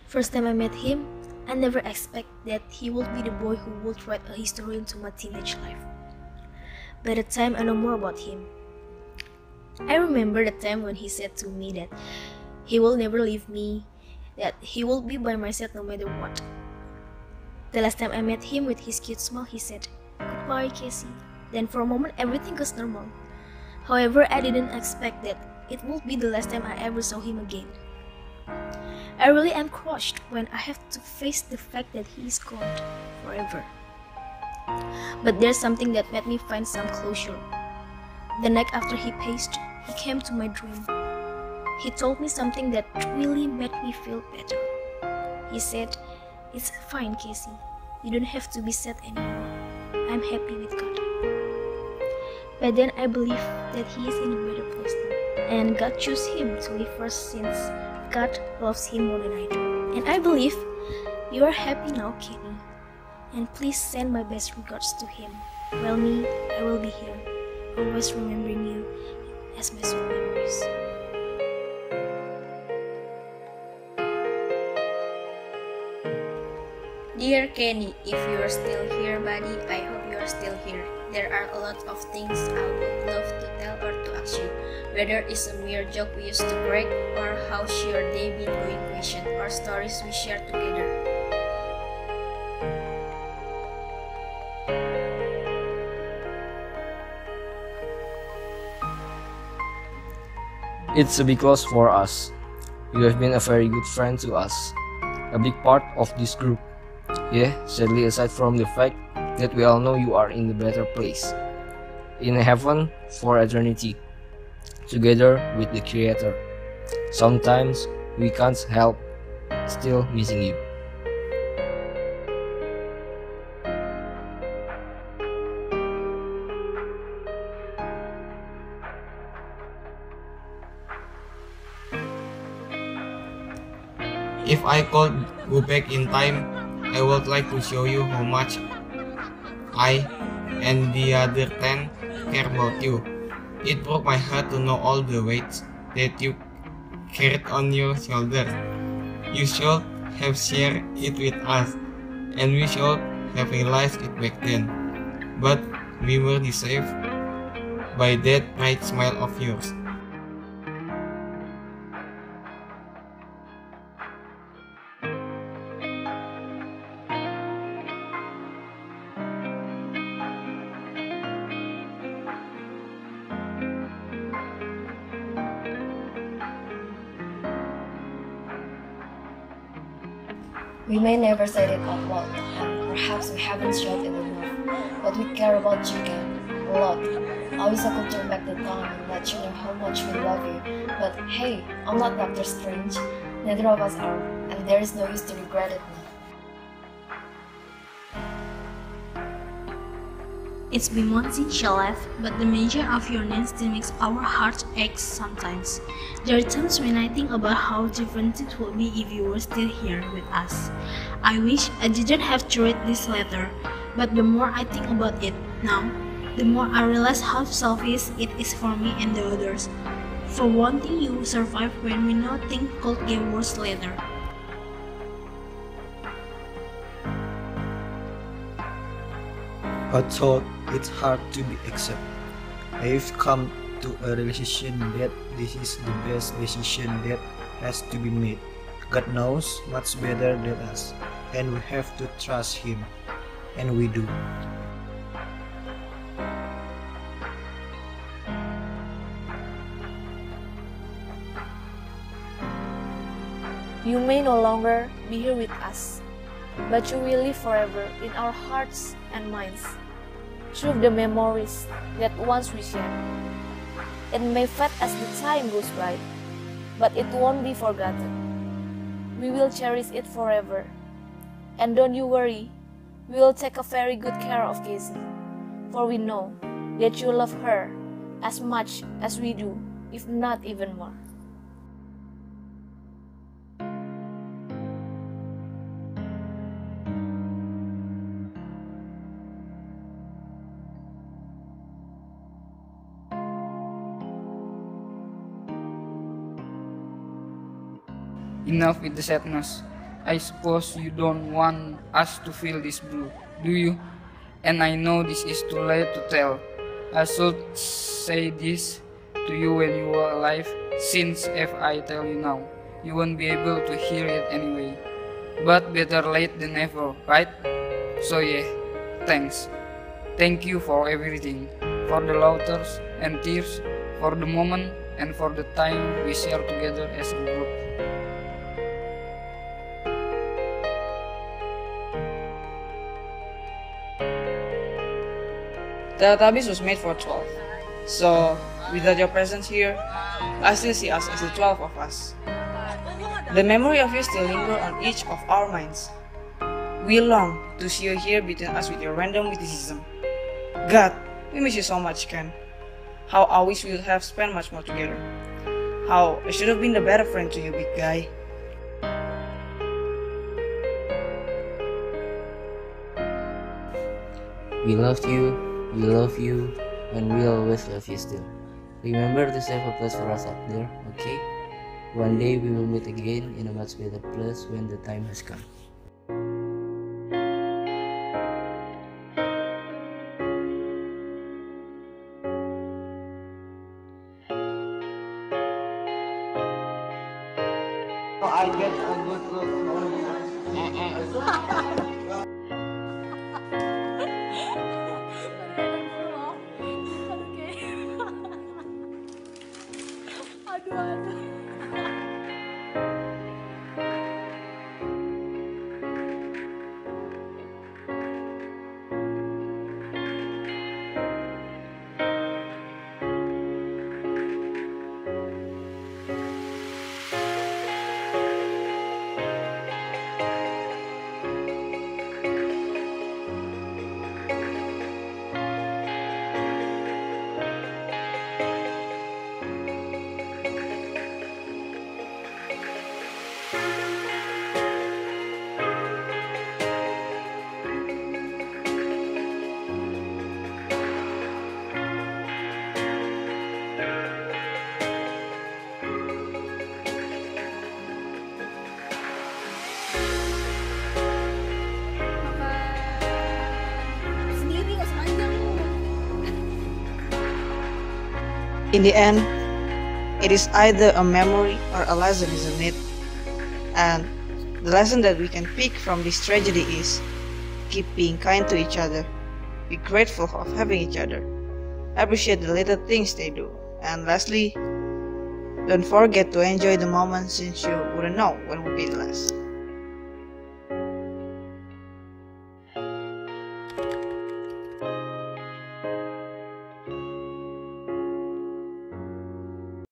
First time I met him, I never expected that he would be the boy who would write a history into my teenage life. By the time I know more about him, I remember the time when he said to me that he will never leave me, that he will be by my side no matter what. The last time I met him with his cute smile, he said, "Goodbye, Casey." Then for a moment, everything was normal. However, I didn't expect that it would be the last time I ever saw him again. I really am crushed when I have to face the fact that he is gone forever. But there's something that made me find some closure. The night after he passed, he came to my dream. He told me something that really made me feel better. He said, "It's fine, Casey. You don't have to be sad anymore. I'm happy with God." By then I believe that he is in a better place now, and God chose him to live first since God loves him more than I do. And I believe you are happy now, Kenny. And please send my best regards to him. Well, me, I will be here, always remembering you as my sweet memories. Dear Kenny, if you are still here, buddy, I hope you are still here. There are a lot of things I would love to tell or to ask you, whether it's a mere joke we used to break, or how's your day been going question, or stories we share together. It's a big loss for us. You have been a very good friend to us, a big part of this group. Yeah, sadly, aside from the fact that we all know you are in the better place, in heaven for eternity, together with the Creator. Sometimes we can't help still missing you. If I could go back in time, I would like to show you how much I and the other 10 care about you. It broke my heart to know all the weights that you carried on your shoulders. You should have shared it with us, and we should have realized it back then. But we were deceived by that bright smile of yours. We may never say it out loud, and perhaps we haven't showed it enough, but we care about you, Ken, a lot. I wish I could turn back the time and let you know how much we love you, but hey, I'm not Doctor Strange, neither of us are, and there is no use to regret it now. It's been months since you left, but the mention of your name still makes our hearts ache sometimes. There are times when I think about how different it would be if you were still here with us. I wish I didn't have to read this letter, but the more I think about it now, the more I realize how selfish it is for me and the others. For one thing, you survived when we know things could get worse later. I thought it's hard to be accepted. I've come to a realization that this is the best decision that has to be made. God knows much better than us, and we have to trust Him, and we do. You may no longer be here with us, but you will live forever in our hearts and minds, through the memories that once we shared. It may fade as the time goes by, but it won't be forgotten. We will cherish it forever. And don't you worry, we will take a very good care of Casey, for we know that you love her as much as we do, if not even more. Enough with the sadness. I suppose you don't want us to feel this blue, do you? And I know this is too late to tell. I should say this to you when you were alive, since if I tell you now, you won't be able to hear it anyway. But better late than never, right? So yeah, thanks. Thank you for everything, for the laughters and tears, for the moment, and for the time we share together as a group. Teletubbies was made for 12. So, without your presence here, I still see us as the 12 of us. The memory of you still linger on each of our minds. We long to see you here between us with your random witticism. God, we miss you so much, Ken. How I wish we would have spent much more together. How I should have been the better friend to you, big guy. We loved you, we love you, and we always love you still. Remember to save a place for us up there, okay? One day we will meet again in a much better place when the time has come. I get a good look. In the end, it is either a memory or a lesson, isn't it? And the lesson that we can pick from this tragedy is keep being kind to each other, be grateful of having each other, appreciate the little things they do, and lastly, don't forget to enjoy the moment since you wouldn't know when would be the last.